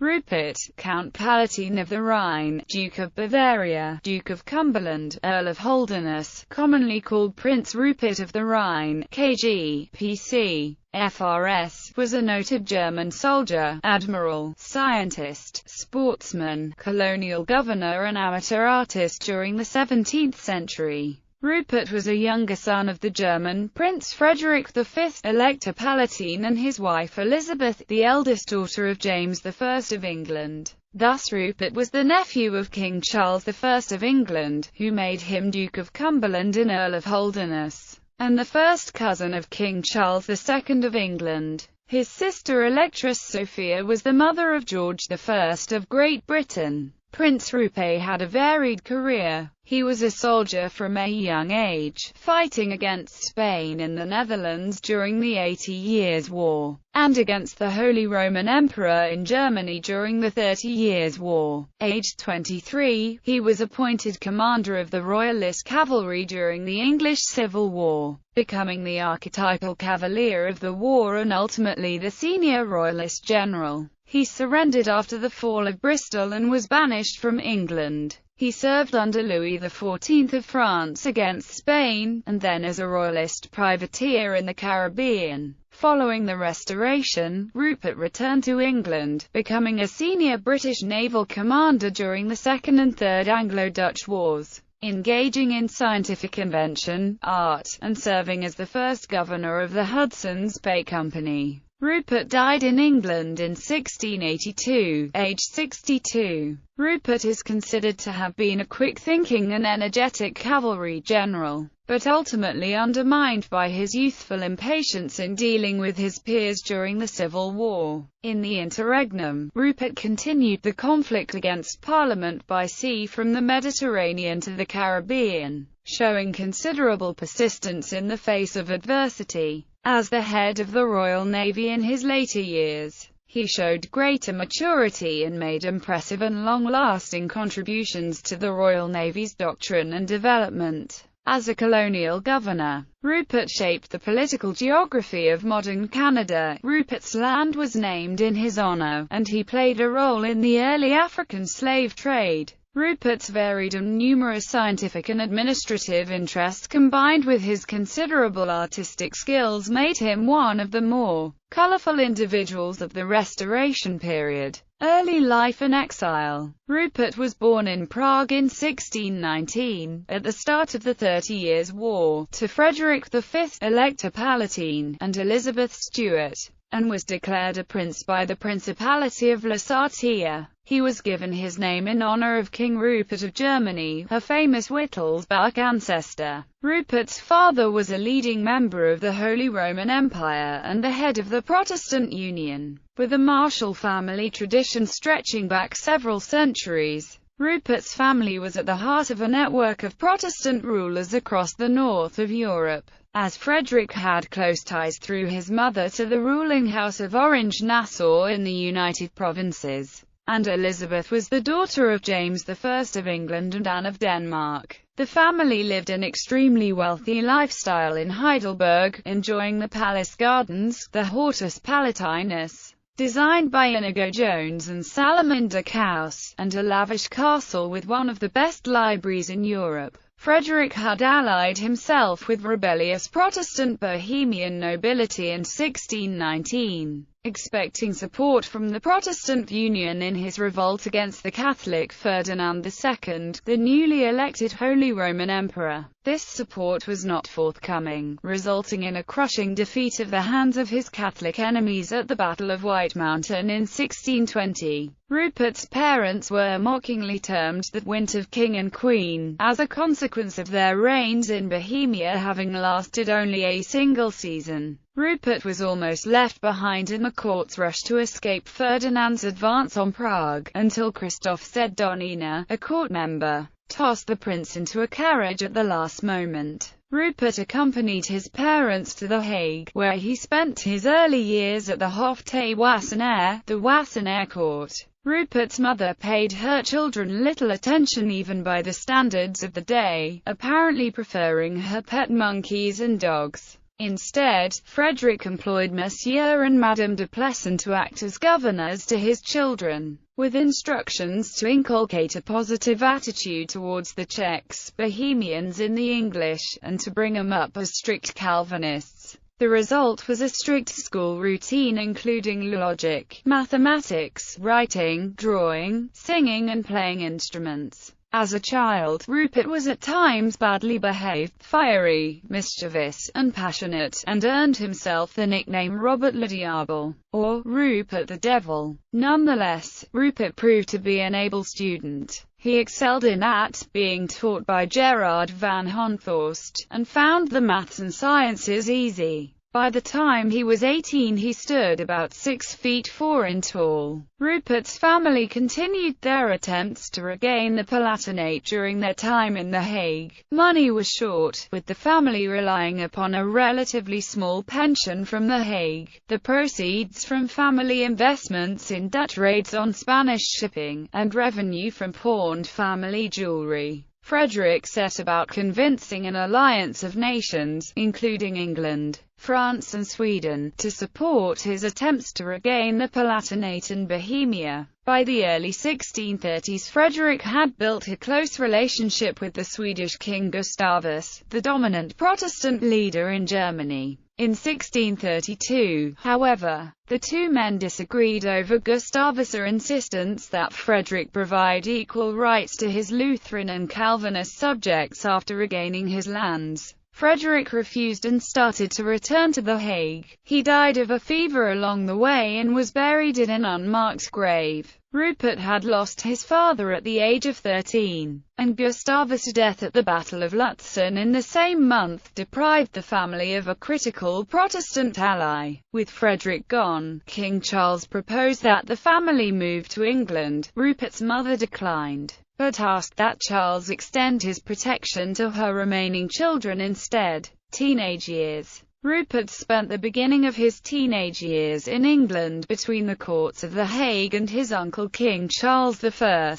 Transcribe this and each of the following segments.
Rupert, Count Palatine of the Rhine, Duke of Bavaria, Duke of Cumberland, Earl of Holderness, commonly called Prince Rupert of the Rhine, KG, PC. FRS, was a noted German soldier, admiral, scientist, sportsman, colonial governor and amateur artist during the 17th century. Rupert was a younger son of the German Prince Frederick V, Elector Palatine, and his wife Elizabeth, the eldest daughter of James I of England. Thus Rupert was the nephew of King Charles I of England, who made him Duke of Cumberland and Earl of Holderness, and the first cousin of King Charles II of England. His sister Electress Sophia was the mother of George I of Great Britain. Prince Rupert had a varied career. He was a soldier from a young age, fighting against Spain in the Netherlands during the 80 Years' War, and against the Holy Roman Emperor in Germany during the 30 Years' War. Aged 23, he was appointed commander of the Royalist cavalry during the English Civil War, becoming the archetypal cavalier of the war and ultimately the senior Royalist general. He surrendered after the fall of Bristol and was banished from England. He served under Louis XIV of France against Spain, and then as a Royalist privateer in the Caribbean. Following the Restoration, Rupert returned to England, becoming a senior British naval commander during the Second and Third Anglo-Dutch Wars, engaging in scientific invention, art, and serving as the first governor of the Hudson's Bay Company. Rupert died in England in 1682, aged 62. Rupert is considered to have been a quick-thinking and energetic cavalry general, but ultimately undermined by his youthful impatience in dealing with his peers during the Civil War. In the interregnum, Rupert continued the conflict against Parliament by sea from the Mediterranean to the Caribbean, showing considerable persistence in the face of adversity. As the head of the Royal Navy in his later years, he showed greater maturity and made impressive and long-lasting contributions to the Royal Navy's doctrine and development. As a colonial governor, Rupert shaped the political geography of modern Canada. Rupert's land was named in his honor, and he played a role in the early African slave trade. Rupert's varied and numerous scientific and administrative interests combined with his considerable artistic skills made him one of the more colorful individuals of the Restoration period. Early life and exile. Rupert was born in Prague in 1619, at the start of the 30 Years' War, to Frederick V, Elector Palatine, and Elizabeth Stuart, and was declared a prince by the Principality of Lusatia. He was given his name in honor of King Rupert of Germany, a famous Wittelsbach ancestor. Rupert's father was a leading member of the Holy Roman Empire and the head of the Protestant Union, with a martial family tradition stretching back several centuries. Rupert's family was at the heart of a network of Protestant rulers across the north of Europe, as Frederick had close ties through his mother to the ruling House of Orange-Nassau in the United Provinces, and Elizabeth was the daughter of James I of England and Anne of Denmark. The family lived an extremely wealthy lifestyle in Heidelberg, enjoying the palace gardens, the Hortus Palatinus, designed by Inigo Jones and Salamander Kaus, and a lavish castle with one of the best libraries in Europe. Frederick had allied himself with rebellious Protestant Bohemian nobility in 1619, expecting support from the Protestant Union in his revolt against the Catholic Ferdinand II, the newly elected Holy Roman Emperor. This support was not forthcoming, resulting in a crushing defeat of the hands of his Catholic enemies at the Battle of White Mountain in 1620. Rupert's parents were mockingly termed the Winter King and Queen, as a consequence of their reigns in Bohemia having lasted only a single season. Rupert was almost left behind in the court's rush to escape Ferdinand's advance on Prague, until Christoph Zedonina, a court member, tossed the prince into a carriage at the last moment. Rupert accompanied his parents to The Hague, where he spent his early years at the Hof te Wassenaar, the Wassenaar court. Rupert's mother paid her children little attention even by the standards of the day, apparently preferring her pet monkeys and dogs. Instead, Frederick employed Monsieur and Madame de Plessin to act as governors to his children, with instructions to inculcate a positive attitude towards the Czechs, Bohemians in the English, and to bring them up as strict Calvinists. The result was a strict school routine including logic, mathematics, writing, drawing, singing and playing instruments. As a child, Rupert was at times badly behaved, fiery, mischievous, and passionate, and earned himself the nickname Robert le Diable, or Rupert the Devil. Nonetheless, Rupert proved to be an able student. He excelled in being taught by Gerard van Honthorst, and found the maths and sciences easy. By the time he was 18 he stood about 6 feet 4 inches tall. Rupert's family continued their attempts to regain the Palatinate during their time in The Hague. Money was short, with the family relying upon a relatively small pension from The Hague, the proceeds from family investments in Dutch raids on Spanish shipping, and revenue from pawned family jewelry. Frederick set about convincing an alliance of nations, including England, France and Sweden, to support his attempts to regain the Palatinate in Bohemia. By the early 1630s Frederick had built a close relationship with the Swedish King Gustavus, the dominant Protestant leader in Germany. In 1632, however, the two men disagreed over Gustavus' insistence that Frederick provide equal rights to his Lutheran and Calvinist subjects after regaining his lands. Frederick refused and started to return to The Hague. He died of a fever along the way and was buried in an unmarked grave. Rupert had lost his father at the age of 13, and Gustavus' death at the Battle of Lutzen in the same month deprived the family of a critical Protestant ally. With Frederick gone, King Charles proposed that the family move to England. Rupert's mother declined, but asked that Charles extend his protection to her remaining children instead. Teenage years. Rupert spent the beginning of his teenage years in England between the courts of The Hague and his uncle King Charles I,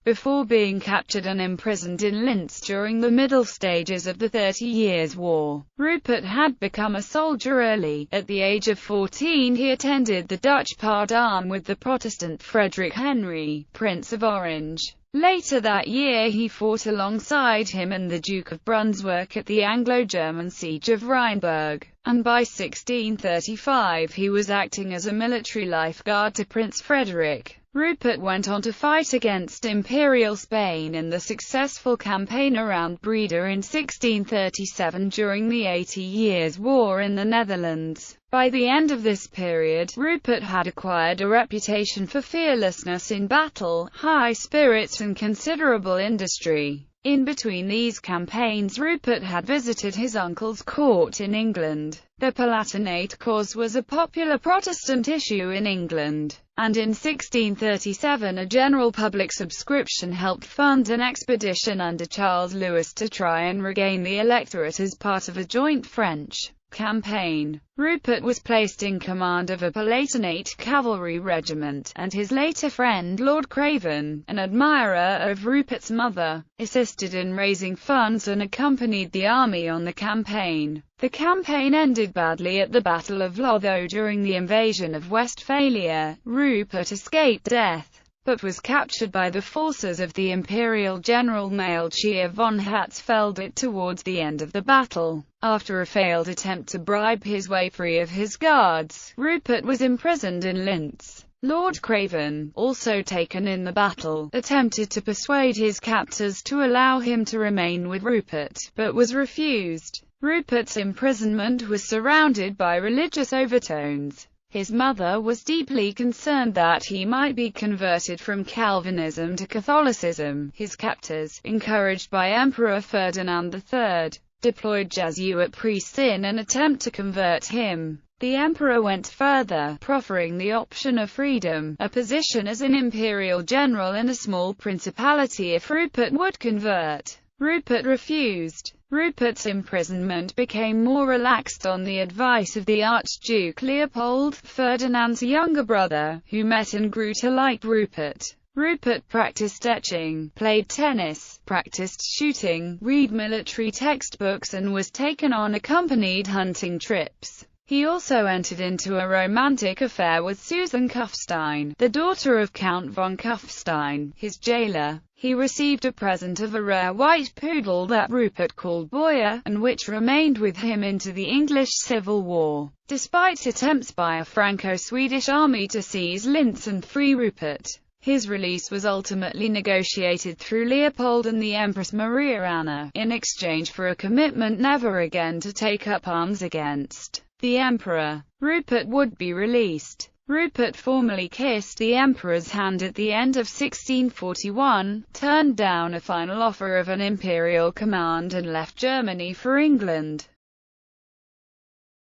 before being captured and imprisoned in Linz during the middle stages of the 30 Years' War. Rupert had become a soldier early. At the age of 14 he attended the Dutch pardon with the Protestant Frederick Henry, Prince of Orange. Later that year he fought alongside him and the Duke of Brunswick at the Anglo-German siege of Rheinberg, and by 1635 he was acting as a military lifeguard to Prince Frederick. Rupert went on to fight against Imperial Spain in the successful campaign around Breda in 1637 during the 80 Years' War in the Netherlands. By the end of this period, Rupert had acquired a reputation for fearlessness in battle, high spirits and considerable industry. In between these campaigns Rupert had visited his uncle's court in England. The Palatinate cause was a popular Protestant issue in England, and in 1637 a general public subscription helped fund an expedition under Charles Louis to try and regain the electorate as part of a joint French campaign. Rupert was placed in command of a Palatinate cavalry regiment, and his later friend Lord Craven, an admirer of Rupert's mother, assisted in raising funds and accompanied the army on the campaign. The campaign ended badly at the Battle of Lago during the invasion of Westphalia. Rupert escaped death, but was captured by the forces of the Imperial General Maelchier von Hatzfeldt towards the end of the battle. After a failed attempt to bribe his way free of his guards, Rupert was imprisoned in Linz. Lord Craven, also taken in the battle, attempted to persuade his captors to allow him to remain with Rupert, but was refused. Rupert's imprisonment was surrounded by religious overtones. His mother was deeply concerned that he might be converted from Calvinism to Catholicism. His captors, encouraged by Emperor Ferdinand III, deployed Jesuit priests in an attempt to convert him. The emperor went further, proffering the option of freedom, a position as an imperial general in a small principality if Rupert would convert. Rupert refused. Rupert's imprisonment became more relaxed on the advice of the Archduke Leopold, Ferdinand's younger brother, who met and grew to like Rupert. Rupert practiced etching, played tennis, practiced shooting, read military textbooks and was taken on accompanied hunting trips. He also entered into a romantic affair with Susan Kufstein, the daughter of Count von Kufstein, his jailer. He received a present of a rare white poodle that Rupert called Boya, and which remained with him into the English Civil War. Despite attempts by a Franco-Swedish army to seize Linz and free Rupert, his release was ultimately negotiated through Leopold and the Empress Maria Anna, in exchange for a commitment never again to take up arms against the Emperor. Rupert would be released. Rupert formally kissed the Emperor's hand at the end of 1641, turned down a final offer of an imperial command and left Germany for England.